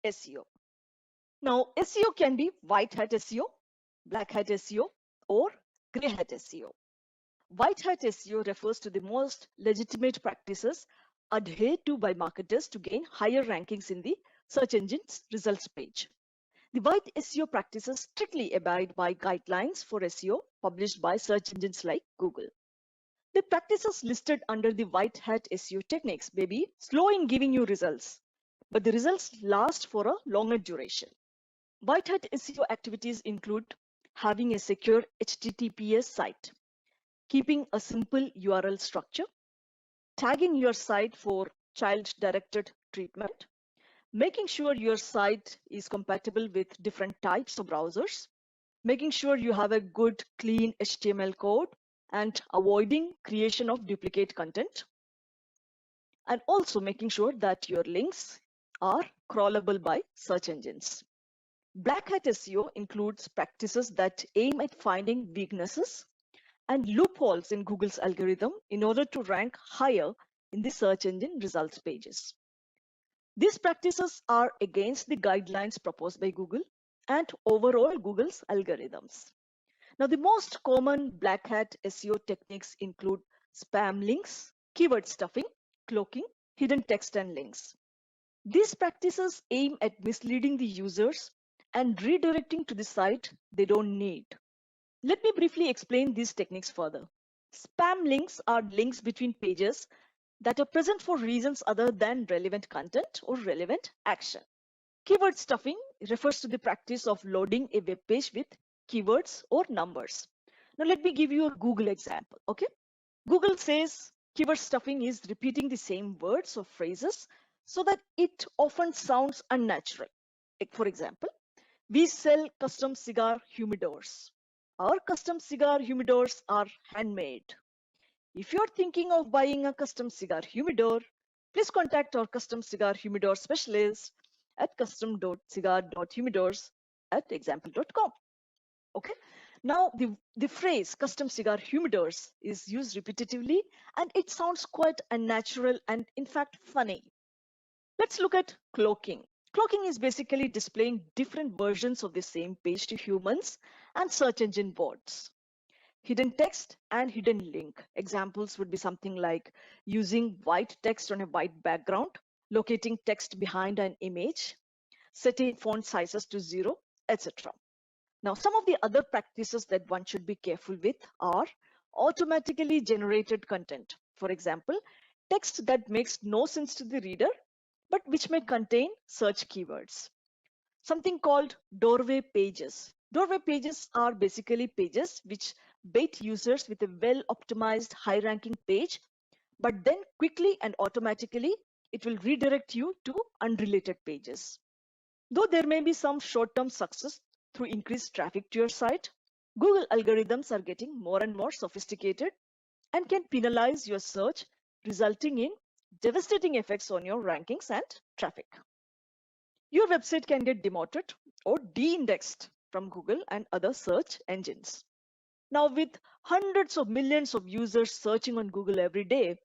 SEO. Now, SEO can be white hat SEO, black hat SEO, or gray hat SEO. White hat SEO refers to the most legitimate practices adhered to by marketers to gain higher rankings in the search engine's results page. The white SEO practices strictly abide by guidelines for SEO published by search engines like Google. The practices listed under the white hat SEO techniques may be slow in giving you results, but the results last for a longer duration. White hat SEO activities include having a secure HTTPS site, keeping a simple URL structure, tagging your site for child-directed treatment, making sure your site is compatible with different types of browsers, making sure you have a good, clean HTML code, and avoiding creation of duplicate content, and also making sure that your links are crawlable by search engines. Black hat SEO includes practices that aim at finding weaknesses and loopholes in Google's algorithm in order to rank higher in the search engine results pages. These practices are against the guidelines proposed by Google and overall Google's algorithms. Now, the most common black hat SEO techniques include spam links, keyword stuffing, cloaking, hidden text and links. These practices aim at misleading the users and redirecting to the site they don't need. Let me briefly explain these techniques further. Spam links are links between pages that are present for reasons other than relevant content or relevant action. Keyword stuffing refers to the practice of loading a web page with keywords or numbers. Now let me give you a Google example, okay? Google says keyword stuffing is repeating the same words or phrases so that it often sounds unnatural. Like for example, we sell custom cigar humidors. Our custom cigar humidors are handmade. If you're thinking of buying a custom cigar humidor, please contact our custom cigar humidor specialist at custom.cigar.humidors@example.com. Okay. Now the phrase custom cigar humidors is used repetitively and it sounds quite unnatural and in fact funny. Let's look at cloaking. Cloaking is basically displaying different versions of the same page to humans and search engine bots. Hidden text and hidden link. Examples would be something like using white text on a white background, locating text behind an image, setting font sizes to 0, etc. Now, some of the other practices that one should be careful with are automatically generated content. For example, text that makes no sense to the reader, but which may contain search keywords. Something called doorway pages. Doorway pages are basically pages which bait users with a well-optimized high-ranking page, but then quickly and automatically it will redirect you to unrelated pages. Though there may be some short-term success through increased traffic to your site, Google algorithms are getting more and more sophisticated and can penalize your search, resulting in devastating effects on your rankings and traffic. Your website can get demoted or de-indexed from Google and other search engines. Now, with hundreds of millions of users searching on Google every day,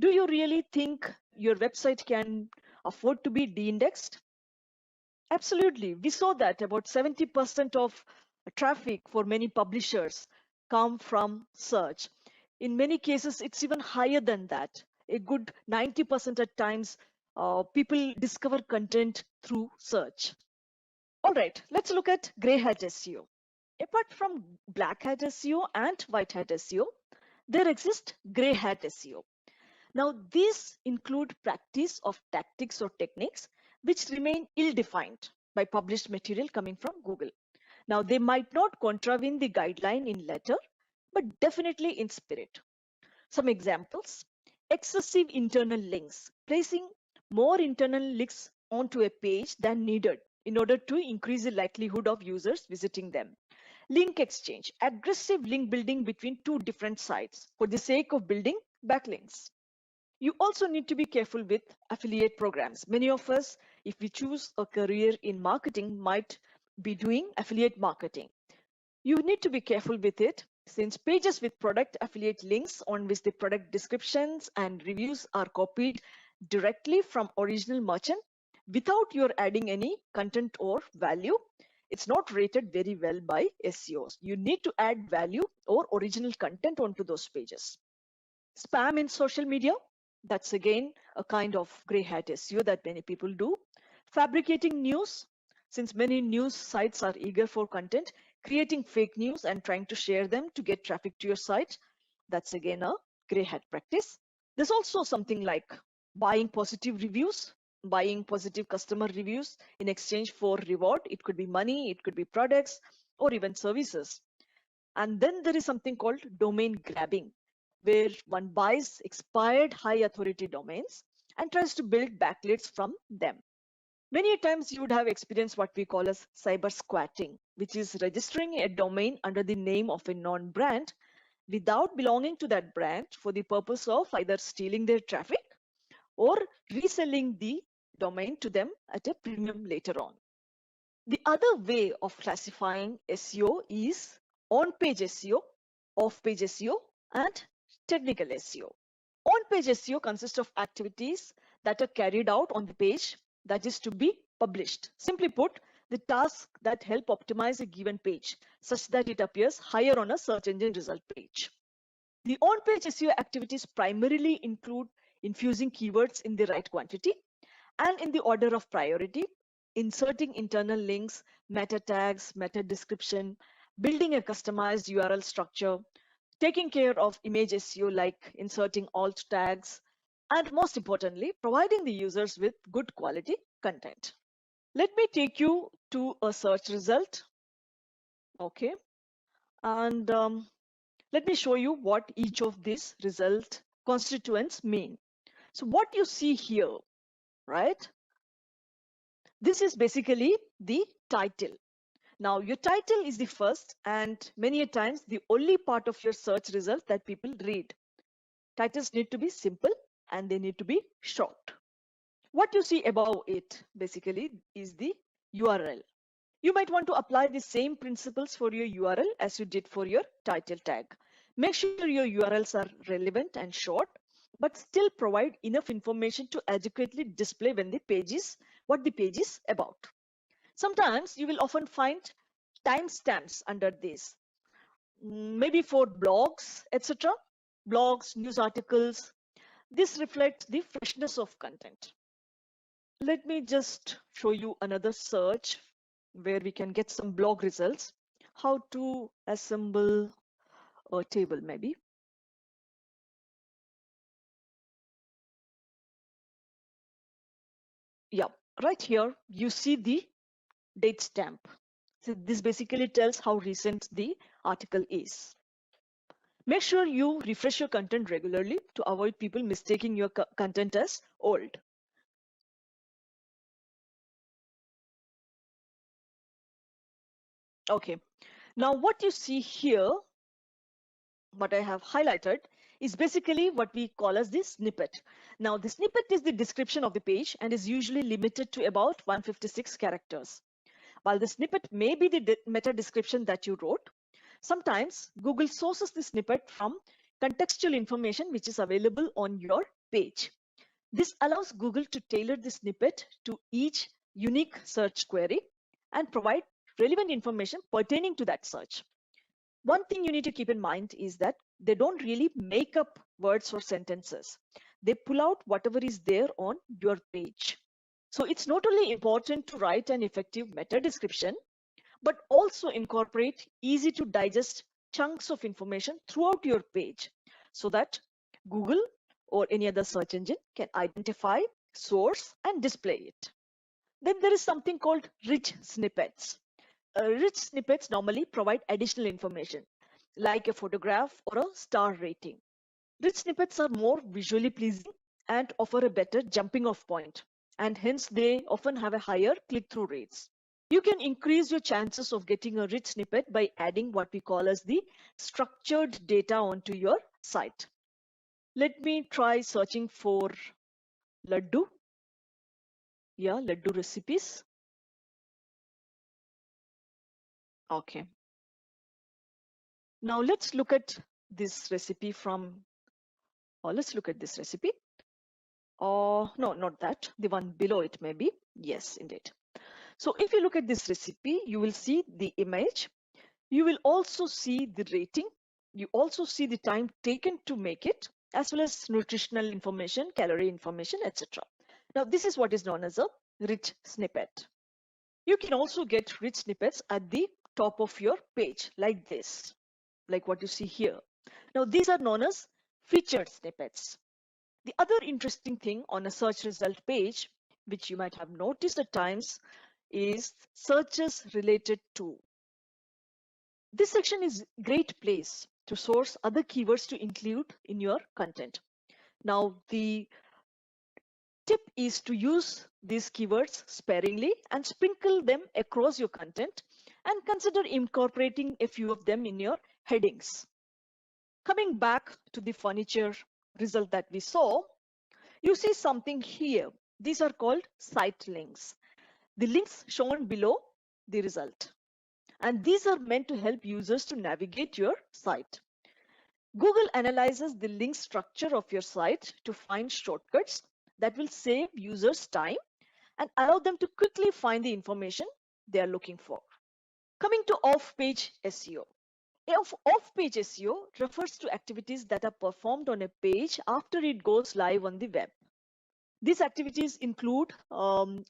do you really think your website can afford to be de-indexed? Absolutely. We saw that about 70% of traffic for many publishers come from search. In many cases, it's even higher than that. A good 90% at times, people discover content through search. All right, let's look at gray hat SEO. Apart from black hat SEO and white hat SEO, there exists gray hat SEO. Now, these include practice of tactics or techniques which remain ill-defined by published material coming from Google. Now, they might not contravene the guideline in letter, but definitely in spirit. Some examples: excessive internal links, placing more internal links onto a page than needed in order to increase the likelihood of users visiting them. Link exchange, aggressive link building between two different sites for the sake of building backlinks. You also need to be careful with affiliate programs. Many of us, if we choose a career in marketing, might be doing affiliate marketing. You need to be careful with it, since pages with product affiliate links on which the product descriptions and reviews are copied directly from original merchant without your adding any content or value, it's not rated very well by SEOs. You need to add value or original content onto those pages. Spam in social media, that's again a kind of gray hat SEO that many people do. Fabricating news, since many news sites are eager for content, creating fake news and trying to share them to get traffic to your site, that's again a gray hat practice. There's also something like buying positive reviews, buying positive customer reviews in exchange for reward. It could be money, it could be products, or even services. And then there is something called domain grabbing, where one buys expired high authority domains and tries to build backlinks from them. Many times you would have experienced what we call as cyber squatting, which is registering a domain under the name of a non-brand without belonging to that brand for the purpose of either stealing their traffic or reselling the domain to them at a premium later on. The other way of classifying SEO is on-page SEO, off-page SEO, and technical SEO. On-page SEO consists of activities that are carried out on the page that is to be published. Simply put, the tasks that help optimize a given page such that it appears higher on a search engine result page. The on-page SEO activities primarily include infusing keywords in the right quantity and in the order of priority, inserting internal links, meta tags, meta description, building a customized URL structure, taking care of image SEO like inserting alt tags, and most importantly, providing the users with good quality content. Let me take you to a search result. Okay. And let me show you what each of these result constituents mean. So what you see here, right? This is basically the title. Now your title is the first and many times the only part of your search result that people read. Titles need to be simple and they need to be short. What you see above it basically is the URL. You might want to apply the same principles for your URL as you did for your title tag. Make sure your URLs are relevant and short, but still provide enough information to adequately display what the page is about. Sometimes you will often find timestamps under this, maybe for blogs, etc. Blogs, news articles. This reflects the freshness of content. Let me just show you another search where we can get some blog results. How to assemble a table, maybe. Yeah, right here you see the date stamp. So this basically tells how recent the article is. Make sure you refresh your content regularly to avoid people mistaking your content as old. Okay, now what you see here, what I have highlighted, is basically what we call as the snippet. Now the snippet is the description of the page and is usually limited to about 156 characters. While the snippet may be the meta description that you wrote, sometimes Google sources the snippet from contextual information which is available on your page. This allows Google to tailor the snippet to each unique search query and provide relevant information pertaining to that search. One thing you need to keep in mind is that they don't really make up words or sentences. They pull out whatever is there on your page. So it's not only important to write an effective meta description, but also incorporate easy to digest chunks of information throughout your page so that Google or any other search engine can identify, source, and display it. Then there is something called rich snippets. Rich snippets normally provide additional information like a photograph or a star rating. Rich snippets are more visually pleasing and offer a better jumping off point, and hence they often have a higher click-through rates. You can increase your chances of getting a rich snippet by adding what we call as the structured data onto your site. Let me try searching for laddu. Yeah, laddu recipes. Okay. Now let's look at this recipe from, or let's look at this recipe. Oh, no, not that. The one below it maybe. Yes, indeed. So if you look at this recipe, you will see the image. You will also see the rating. You also see the time taken to make it, as well as nutritional information, calorie information, etc. Now, this is what is known as a rich snippet. You can also get rich snippets at the top of your page, like this, like what you see here. Now, these are known as featured snippets. The other interesting thing on a search result page, which you might have noticed at times, is searches related to. This section is a great place to source other keywords to include in your content. Now, the tip is to use these keywords sparingly and sprinkle them across your content, and consider incorporating a few of them in your headings. Coming back to the furniture result that we saw, you see something here. These are called site links. The links shown below the result. And these are meant to help users to navigate your site. Google analyzes the link structure of your site to find shortcuts that will save users time and allow them to quickly find the information they are looking for. Coming to off-page SEO. Off-page SEO refers to activities that are performed on a page after it goes live on the web. These activities include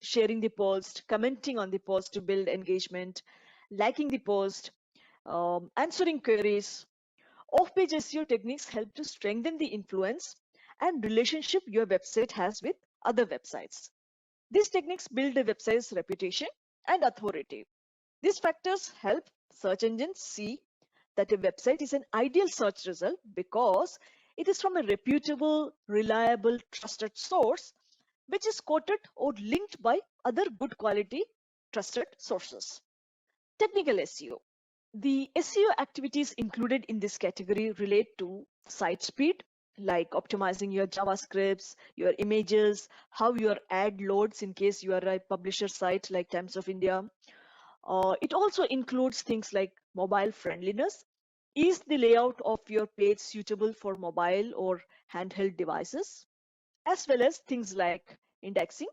sharing the post, commenting on the post to build engagement, liking the post, answering queries. Off-page SEO techniques help to strengthen the influence and relationship your website has with other websites. These techniques build a website's reputation and authority. These factors help search engines see that a website is an ideal search result because it is from a reputable, reliable, trusted source, which is quoted or linked by other good quality trusted sources. Technical SEO. The SEO activities included in this category relate to site speed, like optimizing your JavaScripts, your images, how your ad loads in case you are a publisher site like Times of India. It also includes things like mobile friendliness. Is the layout of your page suitable for mobile or handheld devices? As well as things like indexing,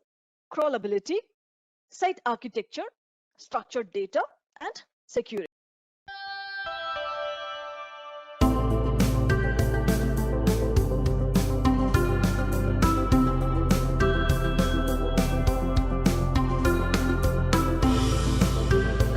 crawlability, site architecture, structured data, and security.